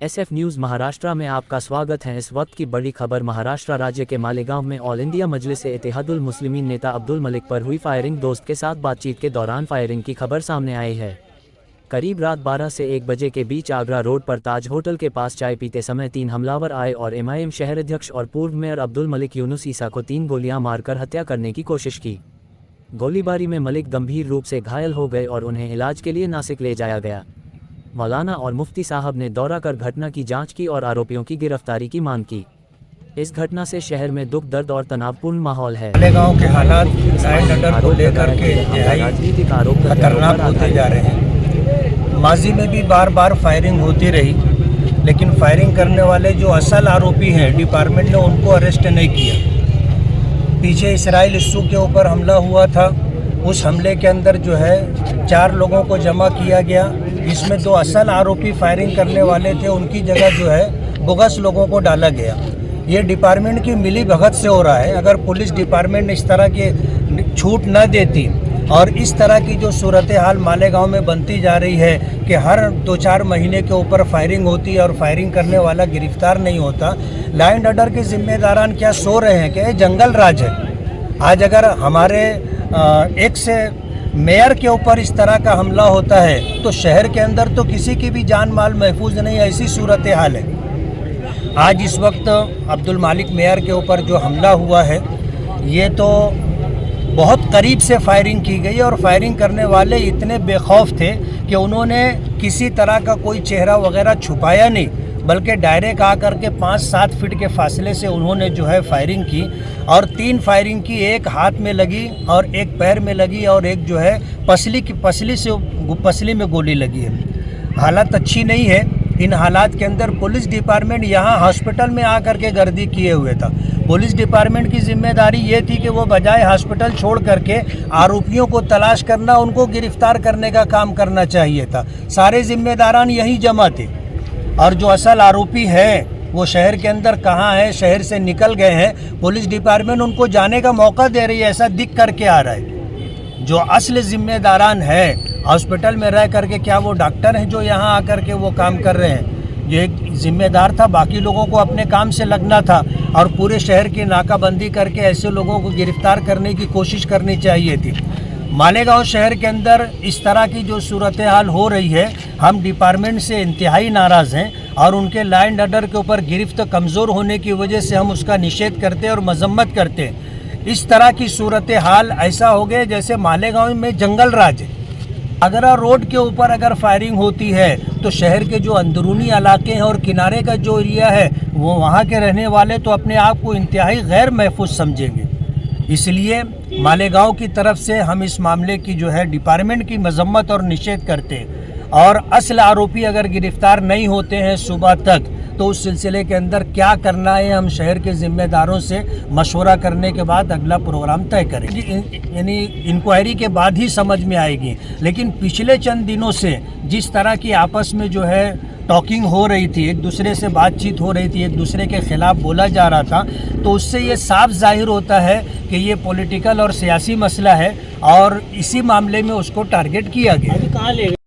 SF news Maharashtra में आपका स्वागत है। इस वक्त की बड़ी खबर महाराष्ट्र राज्य के मालेगांव में ऑल इंडिया मजलिस-ए-इत्तेहादुल मुस्लिमीन नेता अब्दुल मलिक पर हुई फायरिंग। दोस्त के साथ बातचीत के दौरान फायरिंग की खबर सामने आई है। करीब रात 12 से 1 बजे के बीच आगरा रोड पर ताज होटल के पास चाय पीते समय 3 हमलावर आए और MIM शहर अध्यक्ष और पूर्व मेयर अब्दुल मलिक यूनुस ईसा को 3 गोलियां मारकर हत्या करने की कोशिश की। गोलीबारी में मलिक गंभीर रूप से घायल हो गए और उन्हें इलाज के लिए नासिक ले जाया गया। मौलाना और मुफ्ती साहब ने दौरा कर घटना की जांच की और आरोपियों की गिरफ्तारी की मांग की। इस घटना से शहर में दुख दर्द और तनावपूर्ण माहौल है। मालेगांव के हालात को लेकर के राजनीतिक आरोप खतरनाक होते जा रहे हैं। माजी में भी बार बार फायरिंग होती रही, लेकिन फायरिंग करने वाले जो असल आरोपी हैं डिपार्टमेंट ने उनको अरेस्ट नहीं किया। पीछे इसराइल इस्सू के ऊपर हमला हुआ था, उस हमले के अंदर जो है 4 लोगों को जमा किया गया, जिसमें 2 असल आरोपी फायरिंग करने वाले थे, उनकी जगह जो है बोगस लोगों को डाला गया। ये डिपार्टमेंट की मिली भगत से हो रहा है। अगर पुलिस डिपार्टमेंट इस तरह की छूट न देती और इस तरह की जो सूरत हाल मालेगांव में बनती जा रही है कि हर 2-4 महीने के ऊपर फायरिंग होती है और फायरिंग करने वाला गिरफ्तार नहीं होता, लॉ एंड ऑर्डर के जिम्मेदारान क्या सो रहे हैं कि ये जंगल राज है। आज अगर हमारे एक से मेयर के ऊपर इस तरह का हमला होता है तो शहर के अंदर तो किसी की भी जान माल महफूज नहीं, ऐसी सूरत हाल है। आज इस वक्त अब्दुल मालिक मेयर के ऊपर जो हमला हुआ है, ये तो बहुत करीब से फायरिंग की गई और फायरिंग करने वाले इतने बेखौफ थे कि उन्होंने किसी तरह का कोई चेहरा वगैरह छुपाया नहीं, बल्कि डायरेक्ट आकर के 5-7 फीट के फासले से उन्होंने जो है फायरिंग की और 3 फायरिंग की। एक हाथ में लगी और एक पैर में लगी और एक जो है पसली में गोली लगी है। हालत अच्छी नहीं है। इन हालात के अंदर पुलिस डिपार्टमेंट यहाँ हॉस्पिटल में आकर के गर्दी किए हुए था। पुलिस डिपार्टमेंट की जिम्मेदारी ये थी कि वो बजाय हॉस्पिटल छोड़ करके आरोपियों को तलाश करना, उनको गिरफ्तार करने का काम करना चाहिए था। सारे जिम्मेदारान यहीं जमा थे और जो असल आरोपी है वो शहर के अंदर कहाँ है, शहर से निकल गए हैं। पुलिस डिपार्टमेंट उनको जाने का मौका दे रही है, ऐसा दिख करके आ रहा है। जो असल जिम्मेदारान है हॉस्पिटल में रह करके, क्या वो डॉक्टर हैं जो यहाँ आकर के वो काम कर रहे हैं? ये एक जिम्मेदार था, बाकी लोगों को अपने काम से लगना था और पूरे शहर की नाकाबंदी करके ऐसे लोगों को गिरफ्तार करने की कोशिश करनी चाहिए थी। मालेगांव शहर के अंदर इस तरह की जो सूरत हाल हो रही है, हम डिपार्टमेंट से इंतहाई नाराज़ हैं और उनके लॉ एंड ऑर्डर के ऊपर गिरफ्त कमज़ोर होने की वजह से हम उसका निषेध करते हैं और मजम्मत करते हैं। इस तरह की सूरत हाल ऐसा हो गया जैसे मालेगांव में जंगल राज है। आगरा रोड के ऊपर अगर फायरिंग होती है तो शहर के जो अंदरूनी इलाके हैं और किनारे का जो एरिया है, वो वहाँ के रहने वाले तो अपने आप को इंतहाई गैर महफूज समझेंगे। इसलिए मालेगांव की तरफ से हम इस मामले की जो है डिपार्टमेंट की मजम्मत और निषेध करते हैं और असल आरोपी अगर गिरफ्तार नहीं होते हैं सुबह तक, तो उस सिलसिले के अंदर क्या करना है हम शहर के जिम्मेदारों से मशवरा करने के बाद अगला प्रोग्राम तय करेंगे। यानी इंक्वायरी के बाद ही समझ में आएगी। लेकिन पिछले चंद दिनों से जिस तरह की आपस में जो है टॉकिंग हो रही थी, एक दूसरे से बातचीत हो रही थी, एक दूसरे के खिलाफ बोला जा रहा था, तो उससे ये साफ जाहिर होता है कि ये पॉलिटिकल और सियासी मसला है और इसी मामले में उसको टारगेट किया गया।